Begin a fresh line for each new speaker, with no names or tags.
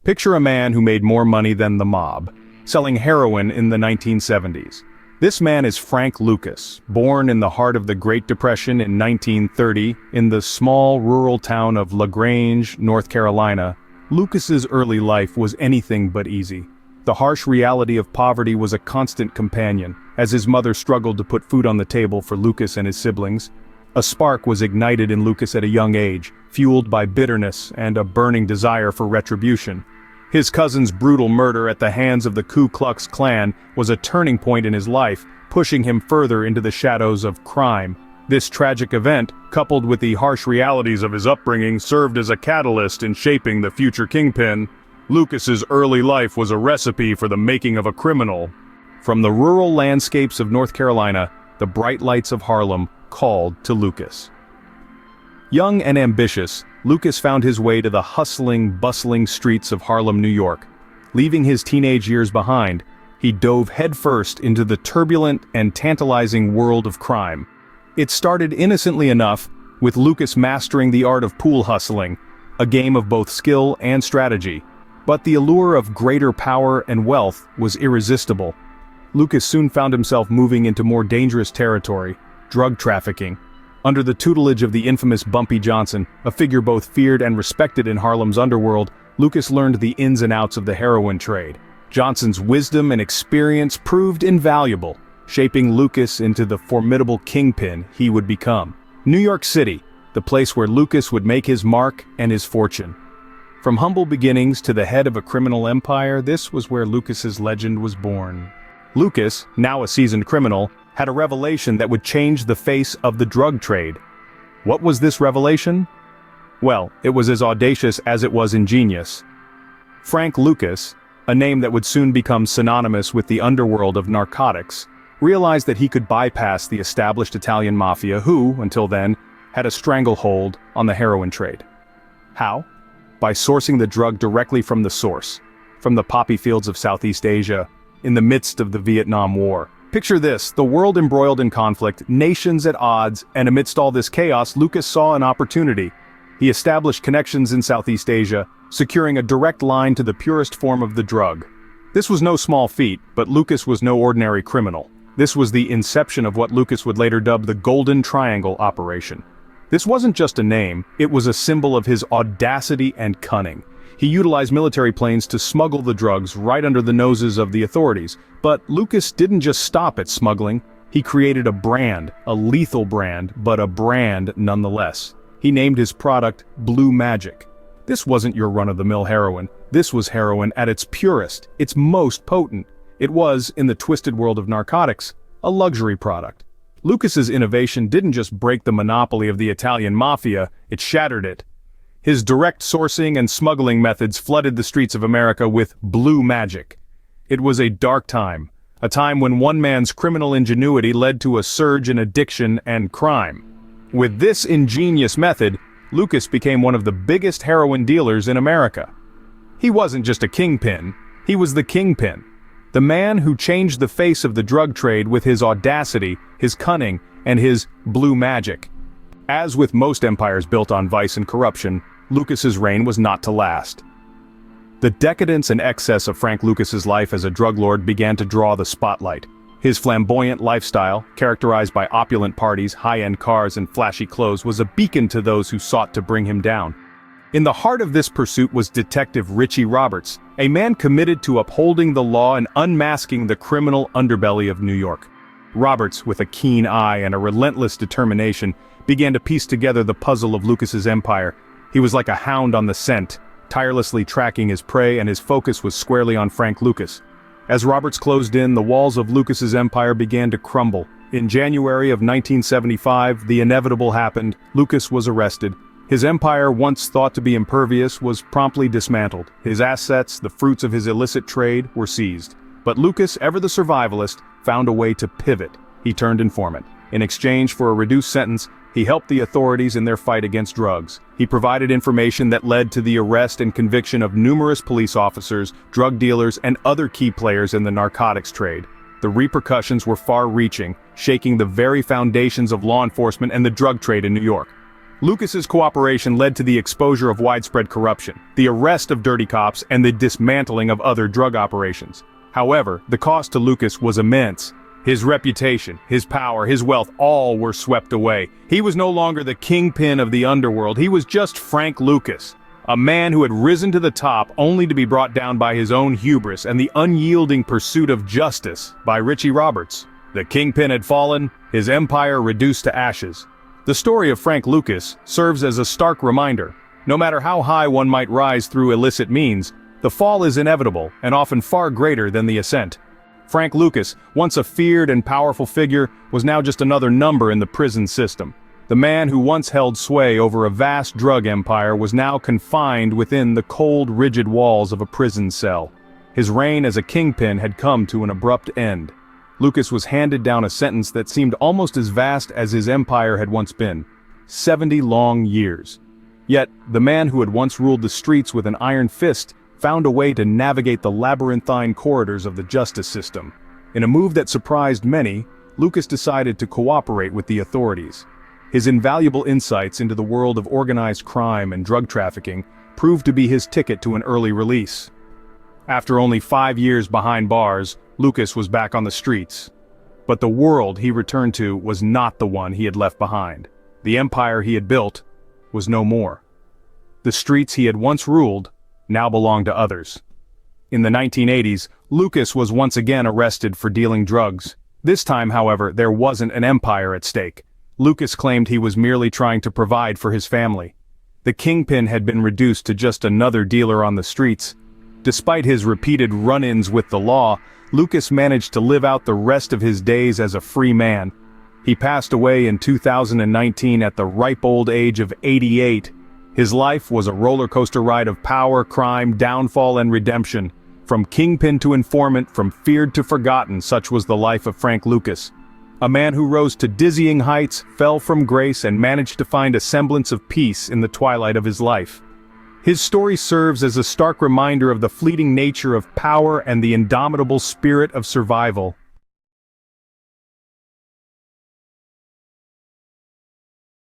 Picture a man who made more money than the mob, selling heroin in the 1970s. This man is Frank Lucas, born in the heart of the Great Depression in 1930 in the small rural town of LaGrange, North Carolina. Lucas's early life was anything but easy. The harsh reality of poverty was a constant companion, as his mother struggled to put food on the table for Lucas and his siblings. A spark was ignited in Lucas at a young age, fueled by bitterness and a burning desire for retribution. His cousin's brutal murder at the hands of the Ku Klux Klan was a turning point in his life, pushing him further into the shadows of crime. This tragic event, coupled with the harsh realities of his upbringing, served as a catalyst in shaping the future kingpin. Lucas's early life was a recipe for the making of a criminal. From the rural landscapes of North Carolina, the bright lights of Harlem called to Lucas. Young and ambitious, Lucas found his way to the hustling, bustling streets of Harlem, New York. Leaving his teenage years behind, he dove headfirst into the turbulent and tantalizing world of crime. It started innocently enough, with Lucas mastering the art of pool hustling, a game of both skill and strategy. But the allure of greater power and wealth was irresistible. Lucas soon found himself moving into more dangerous territory, drug trafficking. Under the tutelage of the infamous Bumpy Johnson, a figure both feared and respected in Harlem's underworld, Lucas learned the ins and outs of the heroin trade. Johnson's wisdom and experience proved invaluable, shaping Lucas into the formidable kingpin he would become. New York City, the place where Lucas would make his mark and his fortune. From humble beginnings to the head of a criminal empire, this was where Lucas's legend was born. Lucas, now a seasoned criminal, had a revelation that would change the face of the drug trade. What was this revelation? Well, it was as audacious as it was ingenious. Frank Lucas, a name that would soon become synonymous with the underworld of narcotics, realized that he could bypass the established Italian mafia who, until then, had a stranglehold on the heroin trade. How? By sourcing the drug directly from the source, from the poppy fields of Southeast Asia, in the midst of the Vietnam War. Picture this, the world embroiled in conflict, nations at odds, and amidst all this chaos, Lucas saw an opportunity. He established connections in Southeast Asia, securing a direct line to the purest form of the drug. This was no small feat, but Lucas was no ordinary criminal. This was the inception of what Lucas would later dub the Golden Triangle operation. This wasn't just a name, it was a symbol of his audacity and cunning. He utilized military planes to smuggle the drugs right under the noses of the authorities. But Lucas didn't just stop at smuggling, he created a brand, a lethal brand, but a brand nonetheless. He named his product Blue Magic. This wasn't your run-of-the-mill heroin, this was heroin at its purest, its most potent. It was, in the twisted world of narcotics, a luxury product. Lucas's innovation didn't just break the monopoly of the Italian mafia, it shattered it. His direct sourcing and smuggling methods flooded the streets of America with blue magic. It was a dark time, a time when one man's criminal ingenuity led to a surge in addiction and crime. With this ingenious method, Lucas became one of the biggest heroin dealers in America. He wasn't just a kingpin, he was the kingpin. The man who changed the face of the drug trade with his audacity, his cunning, and his blue magic. As with most empires built on vice and corruption, Lucas's reign was not to last. The decadence and excess of Frank Lucas's life as a drug lord began to draw the spotlight. His flamboyant lifestyle, characterized by opulent parties, high-end cars, and flashy clothes, was a beacon to those who sought to bring him down. In the heart of this pursuit was Detective Richie Roberts, a man committed to upholding the law and unmasking the criminal underbelly of New York. Roberts, with a keen eye and a relentless determination, began to piece together the puzzle of Lucas's empire. He was like a hound on the scent, tirelessly tracking his prey, and his focus was squarely on Frank Lucas. As Roberts closed in, the walls of Lucas's empire began to crumble. In January of 1975, the inevitable happened. Lucas was arrested. His empire, once thought to be impervious, was promptly dismantled. His assets, the fruits of his illicit trade, were seized. But Lucas, ever the survivalist, found a way to pivot. He turned informant. In exchange for a reduced sentence, he helped the authorities in their fight against drugs. He provided information that led to the arrest and conviction of numerous police officers, drug dealers, and other key players in the narcotics trade. The repercussions were far-reaching, shaking the very foundations of law enforcement and the drug trade in New York. Lucas's cooperation led to the exposure of widespread corruption, the arrest of dirty cops, and the dismantling of other drug operations. However, the cost to Lucas was immense. His reputation, his power, his wealth, all were swept away. He was no longer the kingpin of the underworld, he was just Frank Lucas. A man who had risen to the top only to be brought down by his own hubris and the unyielding pursuit of justice by Richie Roberts. The kingpin had fallen, his empire reduced to ashes. The story of Frank Lucas serves as a stark reminder. No matter how high one might rise through illicit means, the fall is inevitable and often far greater than the ascent. Frank Lucas, once a feared and powerful figure, was now just another number in the prison system. The man who once held sway over a vast drug empire was now confined within the cold, rigid walls of a prison cell. His reign as a kingpin had come to an abrupt end. Lucas was handed down a sentence that seemed almost as vast as his empire had once been. 70 long years. Yet, the man who had once ruled the streets with an iron fist found a way to navigate the labyrinthine corridors of the justice system. In a move that surprised many, Lucas decided to cooperate with the authorities. His invaluable insights into the world of organized crime and drug trafficking proved to be his ticket to an early release. After only 5 years behind bars, Lucas was back on the streets. But the world he returned to was not the one he had left behind. The empire he had built was no more. The streets he had once ruled now belonged to others. In the 1980s, Lucas was once again arrested for dealing drugs. This time, however, there wasn't an empire at stake. Lucas claimed he was merely trying to provide for his family. The kingpin had been reduced to just another dealer on the streets. Despite his repeated run-ins with the law, Lucas managed to live out the rest of his days as a free man. He passed away in 2019 at the ripe old age of 88. His life was a roller coaster ride of power, crime, downfall, and redemption. From kingpin to informant, from feared to forgotten, such was the life of Frank Lucas. A man who rose to dizzying heights, fell from grace, and managed to find a semblance of peace in the twilight of his life. His story serves as a stark reminder of the fleeting nature of power and the indomitable spirit of survival.